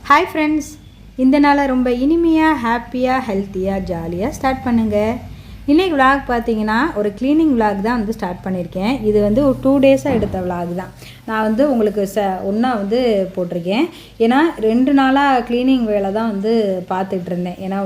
Hi friends, இந்த நாளை ரொம்ப இனிமையாக, ஹாப்பியாக, ஹெல்த்தியாக, ஜாலியாக ஸ்டார்ட் பண்ணுங்கள். இன்றைக்கி விலாக் பார்த்தீங்கன்னா ஒரு க்ளீனிங் விலாக் தான் ஸ்டார்ட் பண்ணியிருக்கேன். இது ஒரு 2 டேஸாக எடுத்த விலாக் தான். நான் உங்களுக்கு ஒன்றா போட்டிருக்கேன். ஏன்னா 2 நாளாக க்ளீனிங் வேலை தான் பார்த்துட்டு இருந்தேன். ஏன்னா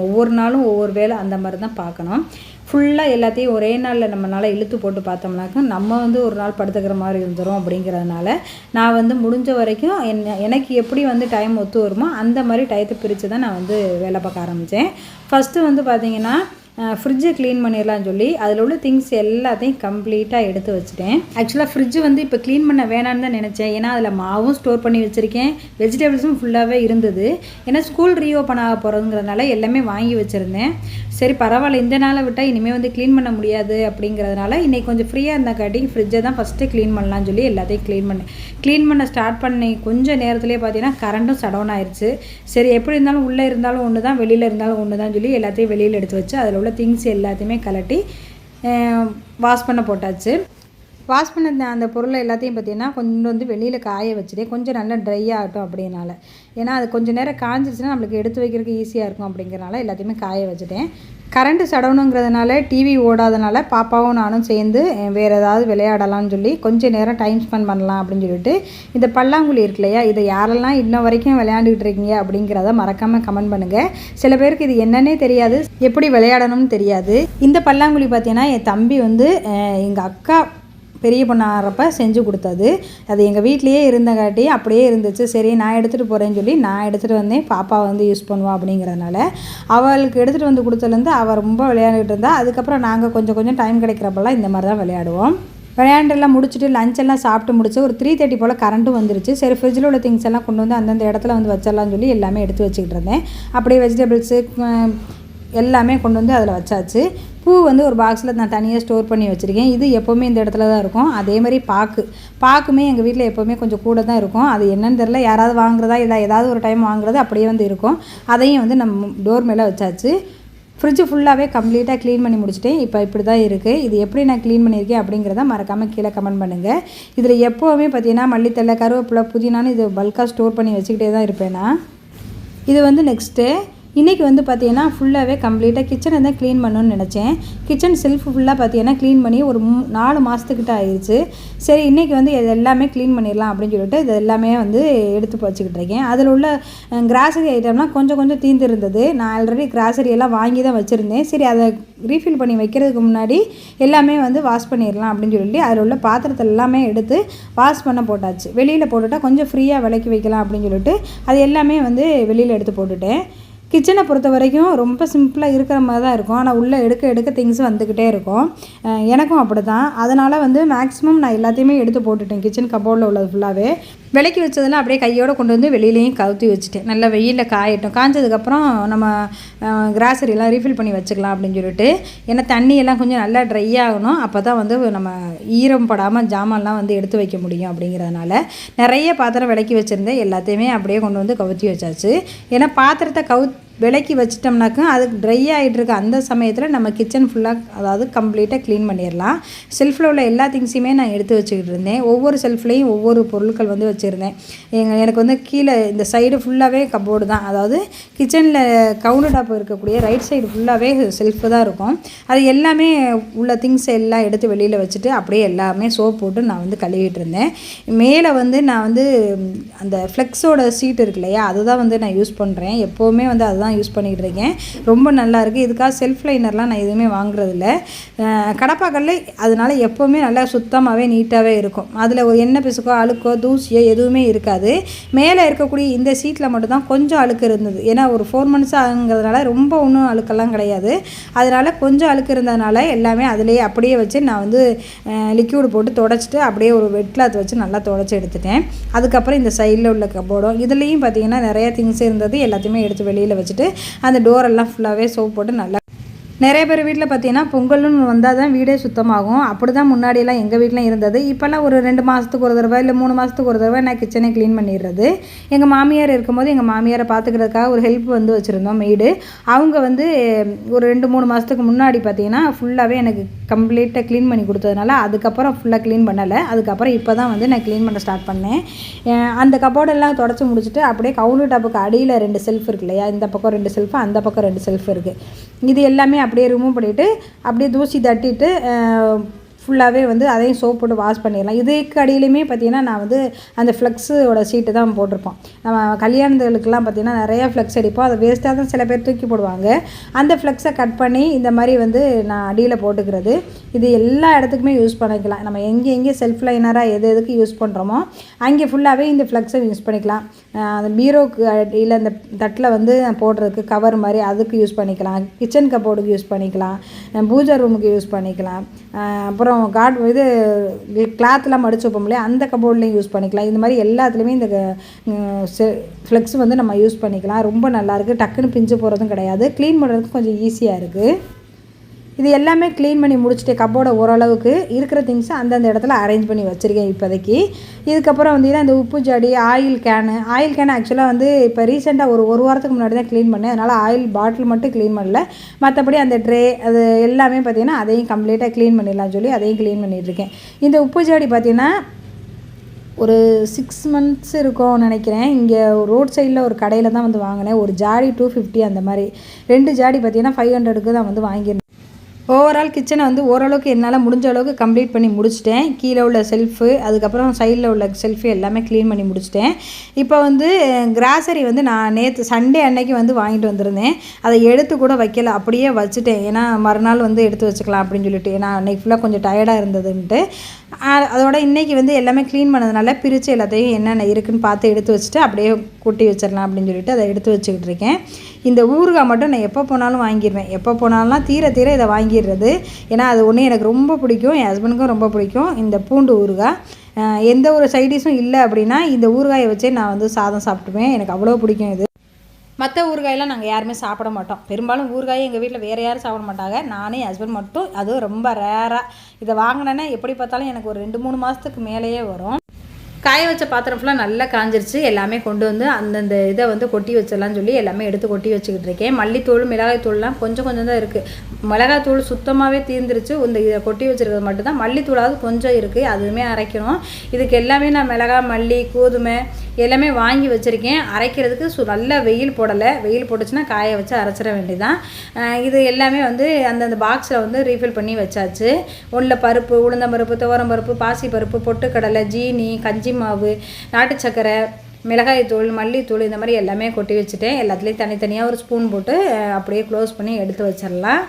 ஒவ்வொரு நாளும் ஒவ்வொரு வேலை அந்த மாதிரி தான் பார்க்கணும். ஃபுல்லாக எல்லாத்தையும் ஒரே நாளில் நம்மளால் இழுத்து போட்டு பார்த்தோம்னாக்கா நம்ம ஒரு நாள் படுத்துக்கிற மாதிரி இருந்துடும். அப்படிங்கிறதுனால நான் முடிஞ்ச வரைக்கும் எனக்கு எப்படி டைம் ஒத்து வருமோ அந்த மாதிரி டயத்தை பிரித்து தான் நான் வேலை பார்க்க ஆரம்பித்தேன். ஃபஸ்ட்டு பார்த்தீங்கன்னா ஃப்ரிட்ஜை க்ளீன் பண்ணிடலான்னு சொல்லி அதில் உள்ள திங்ஸ் எல்லாத்தையும் கம்ப்ளீட்டாக எடுத்து வச்சுட்டேன். ஆக்சுவலாக ஃப்ரிட்ஜு இப்போ க்ளீன் பண்ண வேணான்னு தான் நினச்சேன். ஏன்னா அதில் மாவும் ஸ்டோர் பண்ணி வச்சுருக்கேன், வெஜிடபிள்ஸும் ஃபுல்லாகவே இருந்தது. ஏன்னா ஸ்கூல் ரீஓப்பன் ஆக போகிறதுங்கிறதுனால எல்லாமே வாங்கி வச்சுருந்தேன். சரி பரவாயில்ல, இந்த நாளை விட்டால் இனிமேல் க்ளீன் பண்ண முடியாது அப்படிங்கிறதுனால இன்றைக்கி கொஞ்சம் ஃப்ரீயாக இருந்தாக்காட்டி ஃப்ரிட்ஜை தான் ஃபஸ்ட்டு க்ளீன் பண்ணலான்னு சொல்லி எல்லாத்தையும் க்ளீன் பண்ண ஸ்டார்ட் பண்ணி கொஞ்சம் நேரத்துலேயே பார்த்தீங்கன்னா கரண்ட்டும் ஷட் ஆயிடுச்சு. சரி எப்படி இருந்தாலும் உள்ளே இருந்தாலும் ஒன்று தான், வெளியில் இருந்தாலும் ஒன்று தான் சொல்லி எல்லாத்தையும் வெளியில் எடுத்து வச்சு அதில் உள்ள திங்ஸ் எல்லாத்தையுமே கலட்டி வாஷ் பண்ண போட்டாச்சு. வாஷ் பண்ண அந்த பொருளை எல்லாத்தையும் பார்த்திங்கன்னா கொஞ்சம் வெளியில் காய வச்சுட்டு கொஞ்சம் நல்லா ட்ரை ஆகட்டும் அப்படின்னால. ஏன்னா அது கொஞ்சம் நேரம் காஞ்சிருச்சுன்னா நம்மளுக்கு எடுத்து வைக்கிறதுக்கு ஈஸியாக இருக்கும் அப்படிங்கிறனால எல்லாத்தையுமே காய வச்சுட்டேன். கரண்ட்டு சடவுனுங்கிறதுனால டிவி ஓடாதனால பாப்பாவும் நானும் சேர்ந்து வேறு ஏதாவது விளையாடலாம்னு சொல்லி கொஞ்சம் நேரம் டைம் ஸ்பெண்ட் பண்ணலாம் அப்படின்னு சொல்லிட்டு இந்த பல்லாங்குழி இருக்கு இல்லையா, இதை யாரெல்லாம் இன்ன வரைக்கும் விளையாண்டுக்கிட்டு இருக்கீங்க அப்படிங்கிறத மறக்காமல் கமெண்ட் பண்ணுங்கள். சில பேருக்கு இது என்னன்னே தெரியாது, எப்படி விளையாடணும்னு தெரியாது. இந்த பல்லாங்குழி பார்த்தீங்கன்னா என் தம்பி எங்கள் அக்கா பெரிய பொண்ணாகிறப்ப செஞ்சு கொடுத்தது. அது எங்கள் வீட்லேயே இருந்தங்காட்டி அப்படியே இருந்துச்சு. சரி நான் எடுத்துகிட்டு போகிறேன்னு சொல்லி நான் எடுத்துகிட்டு வந்தேன். பாப்பா யூஸ் பண்ணுவா அப்படிங்கிறதுனால அவளுக்கு எடுத்துகிட்டு கொடுத்ததுலேருந்து அவள் ரொம்ப விளையாண்டுட்டு இருந்தா. அதுக்கப்புறம் நாங்கள் கொஞ்சம் டைம் கிடைக்கிறப்பெல்லாம் இந்த மாதிரி தான் விளையாடுவோம். விளையாண்டெல்லாம் முடிச்சுட்டு லஞ்செல்லாம் சாப்பிட்டு முடிச்சு ஒரு 3:30 போல் கரண்ட்டும் வந்துருச்சு. சரி ஃப்ரிட்ஜில் உள்ள திங்ஸ் எல்லாம் கொண்டு அந்தந்த இடத்துல வச்சிடலாம்னு சொல்லி எல்லாமே எடுத்து வச்சுக்கிட்டு இருந்தேன். அப்படியே வெஜிடபிள்ஸு எல்லாமே கொண்டு அதில் வச்சாச்சு. பூ ஒரு பாக்ஸில் நான் தனியாக ஸ்டோர் பண்ணி வச்சுருக்கேன். இது எப்போவுமே இந்த இடத்துல தான் இருக்கும். அதே மாதிரி பாக்குமே எங்கள் வீட்டில் எப்போவுமே கொஞ்சம் கூட தான் இருக்கும். அது என்னன்னு தெரில, யாராவது வாங்குறதா இல்லை ஏதாவது ஒரு டைம் வாங்குறது அப்படியே இருக்கும். அதையும் நம்ம டோர் மேலே வச்சாச்சு. ஃப்ரிட்ஜு ஃபுல்லாகவே கம்ப்ளீட்டாக க்ளீன் பண்ணி முடிச்சிட்டேன். இப்போ இப்படி தான் இருக்குது. இது எப்படி நான் க்ளீன் பண்ணியிருக்கேன் அப்படிங்கிறத மறக்காமல் கீழே கமெண்ட் பண்ணுங்கள். இதில் எப்போவுமே பார்த்தீங்கன்னா மல்லித்தலை, கருவேப்பிலை, புதினான்னு இது பல்காக ஸ்டோர் பண்ணி வச்சுக்கிட்டே தான் இருப்பேன்னா. இது நெக்ஸ்ட்டு இன்றைக்கி பார்த்தீங்கன்னா ஃபுல்லாகவே கம்ப்ளீட்டாக கிச்சனை தான் க்ளீன் பண்ணணும்னு நினச்சேன். கிச்சன் செல்ஃப் ஃபுல்லாக பார்த்தீங்கன்னா க்ளீன் பண்ணி ஒரு 4 மாதத்துக்கிட்ட ஆயிடுச்சு. சரி இன்றைக்கி இது எல்லாமே க்ளீன் பண்ணிடலாம் அப்படின்னு சொல்லிட்டு இது எல்லாமே எடுத்து வச்சுக்கிட்டு இருக்கேன். அதில் உள்ள கிராசரி ஐட்டம்லாம் கொஞ்சம் தீர்ந்து இருந்தது. நான் ஆல்ரெடி கிராசரி எல்லாம் வாங்கி தான் வச்சுருந்தேன். சரி அதை ரீஃபில் பண்ணி வைக்கிறதுக்கு முன்னாடி எல்லாமே வாஷ் பண்ணிடலாம் அப்படின்னு சொல்லிட்டு அதில் உள்ள பாத்திரத்தை எல்லாமே எடுத்து வாஷ் பண்ண போட்டாச்சு. வெளியில் போட்டுட்டால் கொஞ்சம் ஃப்ரீயாக விலைக்கு வைக்கலாம் அப்படின்னு சொல்லிட்டு அது எல்லாமே வெளியில் எடுத்து போட்டுட்டேன். கிச்சனை பொறுத்த வரைக்கும் ரொம்ப சிம்பிளாக இருக்கிற மாதிரி தான் இருக்கும். ஆனால் உள்ளே எடுக்க திங்ஸ் வந்துக்கிட்டே இருக்கும். எனக்கும் அப்படி தான். அதனால் மேக்ஸிமம் நான் எல்லாத்தையுமே எடுத்து போட்டுட்டேன். கிச்சன் கபோர்டில் உள்ளது ஃபுல்லாகவே விலைக்கு வச்சதெல்லாம் அப்படியே கையோடு கொண்டு வெளியிலையும் கவுத்தி வச்சுட்டேன். நல்லா வெயிலில் காயட்டும். காய்ஞ்சதுக்கப்புறம் நம்ம கிராசரியெல்லாம் ரீஃபில் பண்ணி வச்சுக்கலாம் அப்படின்னு சொல்லிட்டு. ஏன்னா தண்ணியெல்லாம் கொஞ்சம் நல்லா ட்ரை ஆகணும். அப்போ தான் நம்ம ஈரம் படாமல் ஜாமான்லாம் எடுத்து வைக்க முடியும். அப்படிங்கிறதுனால நிறைய பாத்திரம் விலைக்கு வச்சுருந்தேன். எல்லாத்தையுமே அப்படியே கொண்டு கவுத்தி வச்சாச்சு. ஏன்னா பாத்திரத்தை விலைக்கு வச்சிட்டோம்னாக்கா அதுக்கு ட்ரை ஆகிட்டு இருக்க அந்த சமயத்தில் நம்ம கிச்சன் ஃபுல்லாக அதாவது கம்ப்ளீட்டாக க்ளீன் பண்ணிடலாம். செல்ஃபில் உள்ள எல்லா திங்ஸையுமே நான் எடுத்து வச்சுக்கிட்டு இருந்தேன். ஒவ்வொரு செல்ஃப்லேயும் ஒவ்வொரு பொருட்கள் வச்சுருந்தேன். எனக்கு கீழே இந்த சைடு ஃபுல்லாகவே கபோர்டு தான். அதாவது கிச்சனில் கவுண்டர் டாப் இருக்கக்கூடிய ரைட் சைடு ஃபுல்லாகவே செல்ஃபு தான் இருக்கும். அது எல்லாமே உள்ள திங்ஸ் எல்லாம் எடுத்து வெளியில் வச்சுட்டு அப்படியே எல்லாமே சோப் போட்டு நான் கழுவிட்டு இருந்தேன். மேலே நான் அந்த ஃப்ளெக்ஸோட சீட் இருக்கு இல்லையா, அதுதான் நான் யூஸ் பண்ணுறேன். எப்போவுமே அதுதான் யூஸ் பண்ணிக்கிட்டு இருக்கேன். ரொம்ப நல்லாயிருக்கு. இதுக்காக செல்ஃப் லைனர்லாம் நான் எதுவுமே வாங்குறதில்ல. கடப்பாக்கல்ல அதனால் எப்போவுமே நல்லா சுத்தமாகவே நீட்டாகவே இருக்கும். அதில் ஒரு எண்ணெய் பிசுக்கோ அழுக்கோ தூசியோ எதுவுமே இருக்காது. மேலே இருக்கக்கூடிய இந்த சீட்டில் மட்டும்தான் கொஞ்சம் அழுக்கு இருந்தது. ஏன்னா ஒரு 4 months ஆகுங்கிறதுனால ரொம்ப ஒன்றும் அழுக்கெல்லாம் கிடையாது. அதனால் கொஞ்சம் அழுக்கு இருந்ததுனால எல்லாமே அதிலேயே அப்படியே வச்சு நான் லிக்யூடு போட்டு தொடச்சிட்டு அப்படியே ஒரு வெட் கிளாத் வச்சு நல்லா தொடச்சி எடுத்துட்டேன். அதுக்கப்புறம் இந்த சைடில் உள்ள கபோர்டும் இதுலேயும் பார்த்திங்கன்னா நிறைய திங்ஸ் இருந்தது. எல்லாத்தையுமே எடுத்து வெளியில் வச்சுட்டு அந்த டோரெல்லாம் ஃபுல்லாகவே சோப் போட்டு நல்லா நிறைய பேர் வீட்டில் பார்த்தீங்கன்னா பொங்கல்னு வந்தால் தான் வீடே சுத்தமாகும். அப்படி தான் முன்னாடியெல்லாம் எங்கள் வீட்டில் இருந்தது. இப்போல்லாம் ஒரு 2 மாதத்துக்கு ஒரு தடவை இல்லை 3 மாதத்துக்கு ஒரு தடவை நான் கிச்சனை க்ளீன் பண்ணிடுறது. எங்கள் மாமியார் இருக்கும்போது எங்கள் மாமியாரை பார்த்துக்கிறதுக்காக ஒரு ஹெல்ப் வந்து வச்சுருந்தோம் மெய்டு. அவங்க வந்து ஒரு 2-3 மாதத்துக்கு முன்னாடி பார்த்தீங்கன்னா ஃபுல்லாகவே எனக்கு கம்ப்ளீட்டாக க்ளீன் பண்ணி கொடுத்ததுனால அதுக்கப்புறம் ஃபுல்லாக க்ளீன் பண்ணலை. அதுக்கப்புறம் இப்போ தான் வந்து நான் க்ளீன் பண்ண ஸ்டார்ட் பண்ணேன். அந்த கபோர்டெல்லாம் தொடச்சி முடிச்சுட்டு அப்படியே கவுண்டர் டாப்புக்கு அடியில் 2 செல்ஃப் இருக்கு இல்லையா, இந்த பக்கம் 2 செல்ஃபு அந்த பக்கம் 2 செல்ஃப் இருக்குது. இது எல்லாமே அப்படியே ரிமூவ் பண்ணிவிட்டு அப்படியே தூசி தட்டிட்டு ஃபுல்லாகவே வந்து அதையும் சோப் போட்டு வாஷ் பண்ணிடலாம். இதுக்கு அடியிலையுமே பார்த்திங்கன்னா நான் வந்து அந்த ஃப்ளெக்ஸோட சீட்டு தான் போட்டிருப்போம். நம்ம கல்யாணத்துகளுக்கெல்லாம் பார்த்திங்கன்னா நிறையா ஃப்ளெக்ஸ் அடிப்போம். அதை வேஸ்ட்டாக தான் சில பேர் தூக்கி போடுவாங்க. அந்த ஃப்ளெக்ஸை கட் பண்ணி இந்த மாதிரி வந்து நான் அடியில் போட்டுக்கிறது. இது எல்லா இடத்துக்குமே யூஸ் பண்ணிக்கலாம். நம்ம எங்கே செல்ஃப் லைனராக எதுக்கு யூஸ் பண்ணுறோமோ அங்கே ஃபுல்லாகவே இந்த ஃப்ளெக்ஸை யூஸ் பண்ணிக்கலாம். அந்த பீரோக்கு அடியில் அந்த தட்டில் வந்து போடுறதுக்கு கவர் மாதிரி அதுக்கு யூஸ் பண்ணிக்கலாம். கிச்சன் கபோர்டுக்கு யூஸ் பண்ணிக்கலாம். பூஜை ரூமுக்கு யூஸ் பண்ணிக்கலாம். அப்புறம் இது கிளாத்லாம் மடிச்சு வைப்போம் இல்லையா, அந்த கபோர்ட்லேயும் யூஸ் பண்ணிக்கலாம். இந்த மாதிரி எல்லாத்துலேயுமே இந்த ஃப்ளெக்ஸ் வந்து நம்ம யூஸ் பண்ணிக்கலாம். ரொம்ப நல்லாயிருக்கு. டக்குன்னு பிஞ்சு போகிறதும் கிடையாது. க்ளீன் பண்ணுறதுக்கு கொஞ்சம் ஈஸியாக இருக்குது. இது எல்லாமே க்ளீன் பண்ணி முடிச்சுட்டு கபோர்டை ஓரளவுக்கு இருக்கிற திங்ஸை அந்தந்த இடத்துல அரேஞ்ச் பண்ணி வச்சுருக்கேன் இப்போதைக்கு. இதுக்கப்புறம் வந்து இந்த உப்பு ஜாடி, ஆயில் கேனு ஆக்சுவலாக வந்து இப்போ ரீசெண்டாக ஒரு வாரத்துக்கு முன்னாடி தான் க்ளீன் பண்ணேன். அதனால் ஆயில் பாட்டில் மட்டும் க்ளீன் பண்ணல. மற்றபடி அந்த ட்ரே அது எல்லாமே பார்த்திங்கன்னா அதையும் கம்ப்ளீட்டாக க்ளீன் பண்ணிடலாம்னு சொல்லி அதையும் க்ளீன் பண்ணிகிட்ருக்கேன். இந்த உப்பு ஜாடி பார்த்திங்கன்னா ஒரு 6 months இருக்கும்னு நினைக்கிறேன். இங்கே ரோட் சைடில் ஒரு கடையில் தான் வந்து வாங்கினேன். ஒரு ஜாடி 250 அந்த மாதிரி. 2 ஜாடி பார்த்திங்கன்னா 500க்கு தான் வந்து வாங்கியிருந்தேன். ஓவரால் கிச்சனை வந்து ஓரளவுக்கு என்னால் முடிஞ்ச அளவுக்கு கம்ப்ளீட் பண்ணி முடிச்சிட்டேன். கீழே உள்ள செல்ஃபு அதுக்கப்புறம் சைடில் உள்ள செல்ஃபு எல்லாமே க்ளீன் பண்ணி முடிச்சிட்டேன். இப்போ வந்து கிராசரி வந்து நான் நேற்று சண்டே அன்னைக்கு வந்து வாங்கிட்டு வந்திருந்தேன். அதை எடுத்து கூட வைக்கல, அப்படியே வச்சுட்டேன். ஏன்னா மறுநாள் வந்து எடுத்து வச்சுக்கலாம் அப்படின்னு சொல்லிட்டு. ஏன்னா அன்றைக்கி ஃபுல்லாக கொஞ்சம் டயர்டாக இருந்ததுன்ட்டு. அதோட இன்றைக்கி வந்து எல்லாமே க்ளீன் பண்ணதுனால பிரித்து எல்லாத்தையும் என்னென்ன இருக்குதுன்னு பார்த்து எடுத்து வச்சுட்டு அப்படியே கூட்டி வச்சிடலாம் அப்படின்னு சொல்லிட்டு அதை எடுத்து வச்சுக்கிட்டு இருக்கேன். இந்த ஊறுகாய் மட்டும் நான் எப்போ போனாலும் வாங்கிடுவேன். எப்போ போனாலும் தீர இதை வாங்கிடுறது. ஏன்னா அது ஒன்று எனக்கு ரொம்ப பிடிக்கும், என் ஹஸ்பண்டுக்கும் ரொம்ப பிடிக்கும். இந்த பூண்டு ஊறுகாய் எந்த ஒரு சைடிஷும் இல்லை அப்படின்னா இந்த ஊறுகாயை வச்சே நான் வந்து சாதம் சாப்பிட்டுவேன். எனக்கு அவ்வளோ பிடிக்கும் இது. மற்ற ஊறுகாயெல்லாம் நாங்கள் யாருமே சாப்பிட மாட்டோம். பெரும்பாலும் ஊறுகாயை எங்கள் வீட்டில் வேறு யாரும் சாப்பிட மாட்டாங்க. நானே என் ஹஸ்பண்ட் மட்டும். அதுவும் ரொம்ப ரேராக இதை வாங்கினேன்னா எப்படி பார்த்தாலும் எனக்கு ஒரு 2-3 மாதத்துக்கு மேலேயே வரும். காய வச்ச பாத்திரம் ஃபுல்லாக நல்லா காஞ்சிருச்சு. எல்லாமே கொண்டு வந்து அந்தந்த இதை வந்து கொட்டி வச்சிடலான்னு சொல்லி எல்லாமே எடுத்து கொட்டி வச்சுக்கிட்டு இருக்கேன். மல்லித்தூள், மிளகாய்த்தூள்லாம் கொஞ்சம் தான் இருக்குது. மிளகாய்த்தூள் சுத்தமாகவே தீர்ந்துருச்சு. இதை கொட்டி வச்சுருக்கிறது மட்டும்தான். மல்லித்தூளாவது கொஞ்சம் இருக்குது, அதுவுமே அரைக்கணும். இதுக்கு எல்லாமே நான் மிளகாய், மல்லி, கோதுமை எல்லாமே வாங்கி வச்சுருக்கேன். அரைக்கிறதுக்கு நல்லா வெயில் போடலை. வெயில் போட்டுச்சுன்னா காய வச்சு அரைச்சிட வேண்டியதான். இது எல்லாமே வந்து அந்தந்த பாக்ஸில் வந்து ரீஃபில் பண்ணி வச்சாச்சு. ஒன்றில் பருப்பு, உளுந்தம்பருப்பு, துவரம்பருப்பு, பாசிப்பருப்பு, பொட்டுக்கடலை, ஜீனி, கஞ்சி மாவு, நாட்டு சக்கரை, மிளகாய்த்தூள், மல்லித்தூள் இந்த மாதிரி எல்லாமே கொட்டி வச்சுட்டேன். எல்லாத்துலேயும் தனித்தனியாக ஒரு ஸ்பூன் போட்டு அப்படியே க்ளோஸ் பண்ணி எடுத்து வச்சிடலாம்.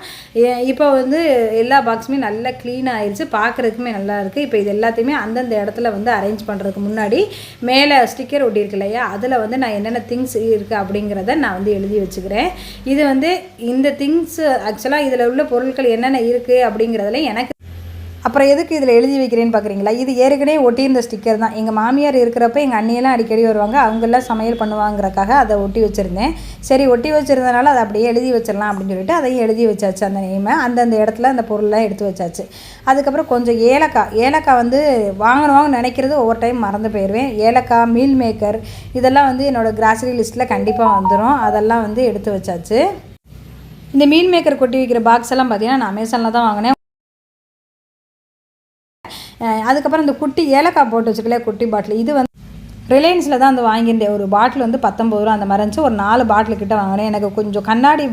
இப்போ வந்து எல்லா பாக்ஸுமே நல்லா க்ளீன் ஆயிடுச்சு. பார்க்குறதுக்குமே நல்லா இருக்குது. இப்போ இது எல்லாத்தையுமே அந்தந்த இடத்துல வந்து அரேஞ்ச் பண்ணுறதுக்கு முன்னாடி மேலே ஸ்டிக்கர் ஒட்டியிருக்கு இல்லையா, அதில் வந்து நான் என்னென்ன திங்ஸ் இருக்குது அப்படிங்கிறத நான் வந்து எழுதி வச்சுக்கிறேன். இது வந்து இந்த திங்ஸ் ஆக்சுவலாக இதில் உள்ள பொருட்கள் என்னென்ன இருக்குது அப்படிங்கிறதுல எனக்கு அப்புறம் எதுக்கு இதில் எழுதி வைக்கிறேன்னு பார்க்குறீங்களா, இது ஏற்கனவே ஒட்டியிருந்த ஸ்டிக்கர் தான். எங்கள் மாமியார் இருக்கிறப்ப எங்கள் அண்ணியெல்லாம் அடிக்கடி வருவாங்க, அவங்கெல்லாம் சமையல் பண்ணுவாங்கிறக்காக அதை ஒட்டி வச்சுருந்தேன். சரி, ஒட்டி வச்சுருந்தனால அதை அப்படியே எழுதி வச்சிடலாம் அப்படின்னு சொல்லிட்டு அதையும் எழுதி வச்சாச்சு. அந்த நேமை அந்தந்த இடத்துல அந்த பொருளெலாம் எடுத்து வச்சாச்சு. அதுக்கப்புறம் கொஞ்சம் ஏலக்காய் வந்து வாங்கணும்னு நினைக்கிறது ஒவ்வொரு டைம் மறந்து போயிடுவேன். ஏலக்காய், மீல் மேக்கர் இதெல்லாம் வந்து என்னோடய கிராசரி லிஸ்ட்டில் கண்டிப்பாக வந்துடும். அதெல்லாம் வந்து எடுத்து வச்சாச்சு. இந்த மீல் மேக்கர் கொட்டி வைக்கிற பாக்ஸ் எல்லாம் பார்த்தீங்கன்னா நான் அமேசானில் தான் வாங்கினேன். அதுக்கப்புறம் இந்த குட்டி ஏலக்காய் போட்டு வச்சுக்கல குட்டி பாட்டில், இது வந்து ரிலையன்ஸில் தான் வந்து வாங்கியிருந்தேன். ஒரு பாட்டில் வந்து 19 ரூபா அந்த மாதிரி இருந்துச்சு. ஒரு 4 பாட்டில் கிட்ட வாங்கினேன். எனக்கு கொஞ்சம் கண்ணாடி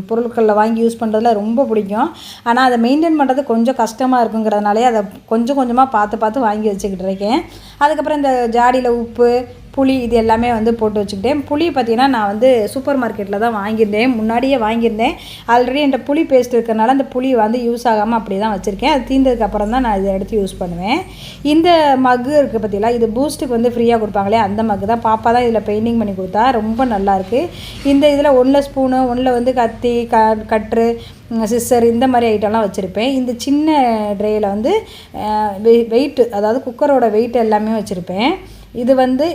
பொருட்களில் வாங்கி யூஸ் பண்ணுறதுல ரொம்ப பிடிக்கும். ஆனால் அதை மெயின்டைன் பண்ணுறது கொஞ்சம் கஷ்டமாக இருக்குங்கிறதுனாலே அதை கொஞ்சமாக பார்த்து வாங்கி வச்சுக்கிட்டு இருக்கேன். அதுக்கப்புறம் இந்த ஜாடியில் உப்பு, புளி இது எல்லாமே வந்து போட்டு வச்சுக்கிட்டேன். புளி பார்த்திங்கன்னா நான் வந்து சூப்பர் மார்க்கெட்டில் தான் வாங்கியிருந்தேன். முன்னாடியே வாங்கியிருந்தேன். ஆல்ரெடி என்கிட்ட புளி பேஸ்ட் இருக்கிறனால அந்த புளி வந்து யூஸ் ஆகாமல் அப்படி தான் வச்சுருக்கேன். அது தீர்ந்ததுக்கப்புறம் தான் நான் இதை எடுத்து யூஸ் பண்ணுவேன். இந்த மக்கு இருக்குது பார்த்தீங்களா, இது பூஸ்ட்டுக்கு வந்து ஃப்ரீயாக கொடுப்பாங்களே அந்த மக்கு தான். பாப்பா தான் இதில் பெயிண்டிங் பண்ணி கொடுத்தா, ரொம்ப நல்லாயிருக்கு. இந்த இதில் ஒன்றில் ஸ்பூனு, ஒன்றில் வந்து கத்தி, கட்ரு, சிஸ்ஸர் இந்த மாதிரி ஐட்டம்லாம் வச்சுருப்பேன். இந்த சின்ன ட்ரேயில் வந்து வெயிட்டு, அதாவது குக்கரோட வெயிட் எல்லாமே வச்சுருப்பேன். இது வந்து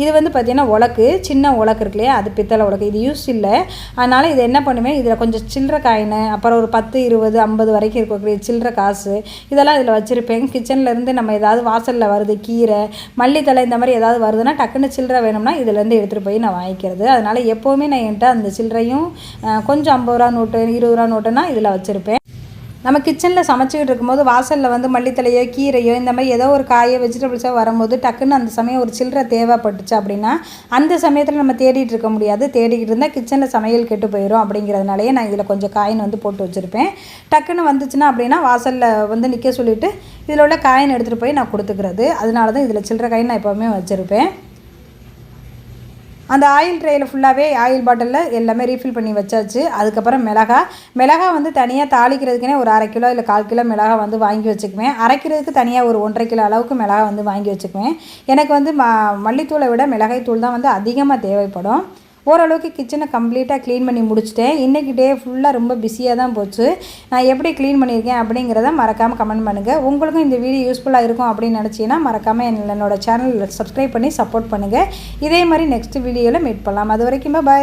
இது வந்து பார்த்திங்கன்னா உலக்கு, சின்ன உலக்கு இருக்கு இல்லையா, அது பித்தளை உலக்கு. இது யூஸ் இல்லை. அதனால் இது என்ன பண்ணுவேன், இதில் கொஞ்சம் சில்லற காயின், அப்புறம் ஒரு 10, 20, 50 வரைக்கும் இருக்கக்கூடிய சில்லற காசு இதெல்லாம் இதில் வச்சுருப்பேன். கிச்சன்லேருந்து நம்ம ஏதாவது வாசலில் வருது, கீரை, மல்லித்தலை இந்த மாதிரி ஏதாவது வருதுன்னா டக்குன்னு சில்லற வேணும்னா இதிலேருந்து எடுத்துகிட்டு போய் நான் வாங்கிக்கிறது. அதனால் எப்போவுமே நான் என்கிட்ட அந்த சில்லறையும் கொஞ்சம் 50 ரூபா நோட்டு, 20 ரூபா நோட்டுன்னா இதில் வச்சுருப்பேன். நம்ம கிச்சனில் சமைச்சிக்கிட்டு இருக்கும்போது வாசலில் வந்து மல்லித்தலையோ, கீரையோ, இந்த மாதிரி ஏதோ ஒரு காயோ, வெஜிடபிள்ஸோ வரும்போது டக்குன்னு அந்த சமயம் ஒரு சில்லறை தேவைப்பட்டுச்சு அப்படின்னா அந்த சமயத்தில் நம்ம தேடிட்டு இருக்க முடியாது. தேடிக்கிட்டு இருந்தால் கிச்சனில் சமையல் கெட்டு போயிடும். அப்படிங்கிறதுனாலேயே நான் இதில் கொஞ்சம் காயின் வந்து போட்டு வச்சுருப்பேன். டக்குன்னு வந்துச்சுன்னா அப்படின்னா வாசலில் வந்து நிற்க சொல்லிவிட்டு இதில் உள்ள காயின் எடுத்துகிட்டு போய் நான் கொடுத்துக்கிறது. அதனால தான் இதில் சில்லறை காயின் நான் எப்போவுமே வச்சுருப்பேன். அந்த ஆயில் ட்ரேயில் ஃபுல்லாகவே ஆயில் பாட்டிலில் எல்லாமே ரீஃபில் பண்ணி வச்சாச்சு. அதுக்கப்புறம் மிளகா வந்து தனியாக தாளிக்கிறதுக்குனே ஒரு 1/2 கிலோ இல்லை 1/4 கிலோ மிளகா வந்து வாங்கி வச்சுக்குவேன். அரைக்கிறதுக்கு தனியாக ஒரு 1.5 கிலோ அளவுக்கு மிளகா வந்து வாங்கி வச்சுக்குவேன். எனக்கு வந்து மல்லித்தூளை விட மிளகாய்த்தூள் தான் வந்து அதிகமாக தேவைப்படும். ஓரளவுக்கு கிச்சனை கம்ப்ளீட்டாக க்ளீன் பண்ணி முடிச்சிட்டேன். இன்றைக்கி டே ஃபுல்லாக ரொம்ப பிஸியாக தான் போச்சு. நான் எப்படி க்ளீன் பண்ணியிருக்கேன் அப்படிங்கிறத மறக்காமல் கமெண்ட் பண்ணுங்கள். உங்களுக்கும் இந்த வீடியோ யூஸ்ஃபுல்லாக இருக்கும் அப்படின்னு நினச்சிங்கன்னா மறக்காமல் என்னோடய சேனலில் சப்ஸ்கிரைப் பண்ணி சப்போர்ட் பண்ணுங்கள். இதே மாதிரி நெக்ஸ்ட் வீடியோவில் மீட் பண்ணலாம். அது வரைக்கும் பாய்.